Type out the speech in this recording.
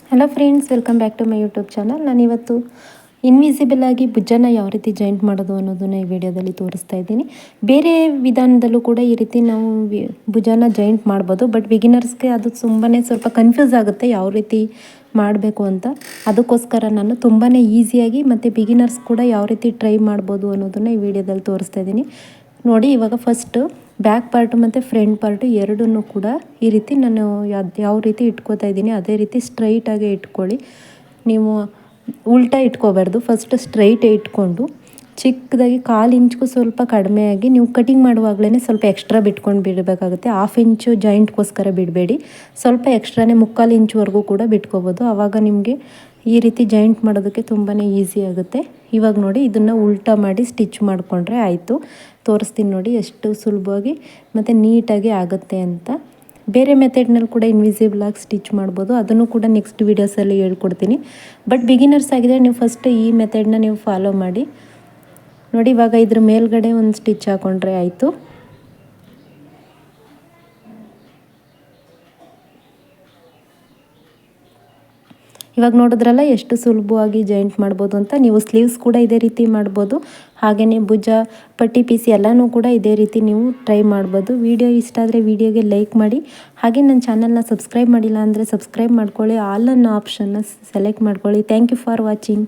Hello friends, welcome back to my YouTube channel. ನಾನಿವತ್ತು invisible ಆಗಿ ಭುಜನ ಯಾವ ರೀತಿ ಜಾಯಿಂಟ್ ಮಾಡೋದು ಅನ್ನೋದನ್ನ ಈ ವಿಡಿಯೋದಲ್ಲಿ ತೋರಿಸ್ತಾ ಇದ್ದೀನಿ. ಬೇರೆ ವಿಧಾನದಲ್ಲೂ ಕೂಡ ಈ ರೀತಿ ನಾವು ಭುಜನ ಜಾಯಿಂಟ್ ಮಾಡ್ಬೋದು. ಬಟ್ ಬಿಗಿನರ್ಸ್ಗೆ ಅದು ಸ್ವಲ್ಪ ಕನ್ಫ್ಯೂಸ್ ಆಗುತ್ತೆ ಯಾವ ರೀತಿ ಮಾಡಬೇಕು ಅಂತ. ಅದಕ್ಕೋಸ್ಕರ ನಾನು ತುಂಬಾ ಈಸಿಯಾಗಿ ಮತ್ತು ಬಿಗಿನರ್ಸ್ ಕೂಡ ಯಾವ ರೀತಿ ಟ್ರೈ ಮಾಡ್ಬೋದು ಅನ್ನೋದನ್ನು ಈ ವಿಡಿಯೋದಲ್ಲಿ ತೋರಿಸ್ತಾ ಇದ್ದೀನಿ. ನೋಡಿ, ಇವಾಗ ಫಸ್ಟು ಬ್ಯಾಕ್ ಪಾರ್ಟು ಮತ್ತು ಫ್ರಂಟ್ ಪಾರ್ಟು ಎರಡನ್ನೂ ಕೂಡ ಈ ರೀತಿ ನಾನು ಯಾವ ರೀತಿ ಇಟ್ಕೋತಾ ಇದ್ದೀನಿ ಅದೇ ರೀತಿ ಸ್ಟ್ರೈಟಾಗಿ ಇಟ್ಕೊಳ್ಳಿ. ನೀವು ಉಲ್ಟಾ ಇಟ್ಕೋಬಾರ್ದು. ಫಸ್ಟ್ ಸ್ಟ್ರೈಟೇ ಇಟ್ಕೊಂಡು ಚಿಕ್ಕದಾಗಿ 1/4 ಇಂಚ್ಗೂ ಸ್ವಲ್ಪ ಕಡಿಮೆಯಾಗಿ ನೀವು ಕಟಿಂಗ್ ಮಾಡುವಾಗಲೇ ಸ್ವಲ್ಪ ಎಕ್ಸ್ಟ್ರಾ ಬಿಟ್ಕೊಂಡು ಬಿಡಬೇಕಾಗುತ್ತೆ. 1/2 ಇಂಚು ಜಾಯಿಂಟ್ಗೋಸ್ಕರ ಬಿಡಬೇಡಿ, ಸ್ವಲ್ಪ ಎಕ್ಸ್ಟ್ರಾನೇ 3/4 ಇಂಚ್ವರೆಗೂ ಕೂಡ ಬಿಟ್ಕೋಬೋದು. ಆವಾಗ ನಿಮಗೆ ಈ ರೀತಿ ಜಾಯಿಂಟ್ ಮಾಡೋದಕ್ಕೆ ತುಂಬಾ ಈಸಿ ಆಗುತ್ತೆ. ಇವಾಗ ನೋಡಿ, ಇದನ್ನು ಉಲ್ಟಾ ಮಾಡಿ ಸ್ಟಿಚ್ ಮಾಡಿಕೊಂಡ್ರೆ ಆಯಿತು. ತೋರಿಸ್ತೀನಿ ನೋಡಿ ಎಷ್ಟು ಸುಲಭವಾಗಿ ಮತ್ತು ನೀಟಾಗಿ ಆಗುತ್ತೆ ಅಂತ. ಬೇರೆ ಮೆಥಡ್ನಲ್ಲಿ ಕೂಡ ಇನ್ವಿಸಿಬಲಾಗಿ ಸ್ಟಿಚ್ ಮಾಡ್ಬೋದು, ಅದನ್ನು ಕೂಡ ನೆಕ್ಸ್ಟ್ ವೀಡಿಯೋಸಲ್ಲಿ ಹೇಳ್ಕೊಡ್ತೀನಿ. ಬಟ್ ಬಿಗಿನರ್ಸ್ ಆಗಿದ್ರೆ ನೀವು ಫಸ್ಟ್ ಈ ಮೆಥಡ್ನ ನೀವು ಫಾಲೋ ಮಾಡಿ. ನೋಡಿ, ಇವಾಗ ಇದ್ರ ಮೇಲ್ಗಡೆ ಒಂದು ಸ್ಟಿಚ್ ಹಾಕ್ಕೊಂಡ್ರೆ ಆಯಿತು. ಇವಾಗ ನೋಡಿದ್ರಲ್ಲ ಎಷ್ಟು ಸುಲಭವಾಗಿ ಜಾಯಿಂಟ್ ಮಾಡ್ಬೋದು ಅಂತ. ನೀವು ಸ್ಲೀವ್ಸ್ ಕೂಡ ಇದೇ ರೀತಿ ಮಾಡ್ಬೋದು, ಹಾಗೆಯೇ ಭುಜ, ಪಟ್ಟಿ ಪೀಸ್ ಎಲ್ಲನೂ ಕೂಡ ಇದೇ ರೀತಿ ನೀವು ಟ್ರೈ ಮಾಡ್ಬೋದು. ವಿಡಿಯೋ ಇಷ್ಟ ಆದರೆ ವಿಡಿಯೋಗೆ ಲೈಕ್ ಮಾಡಿ, ಹಾಗೆ ನನ್ನ ಚಾನಲ್ನ ಸಬ್ಸ್ಕ್ರೈಬ್ ಮಾಡಿಲ್ಲ ಅಂದರೆ ಸಬ್ಸ್ಕ್ರೈಬ್ ಮಾಡ್ಕೊಳ್ಳಿ, ಆಲ್ ಅನ್ನೋ ಆಪ್ಷನ್ನ ಸೆಲೆಕ್ಟ್ ಮಾಡ್ಕೊಳ್ಳಿ. Thank you for watching.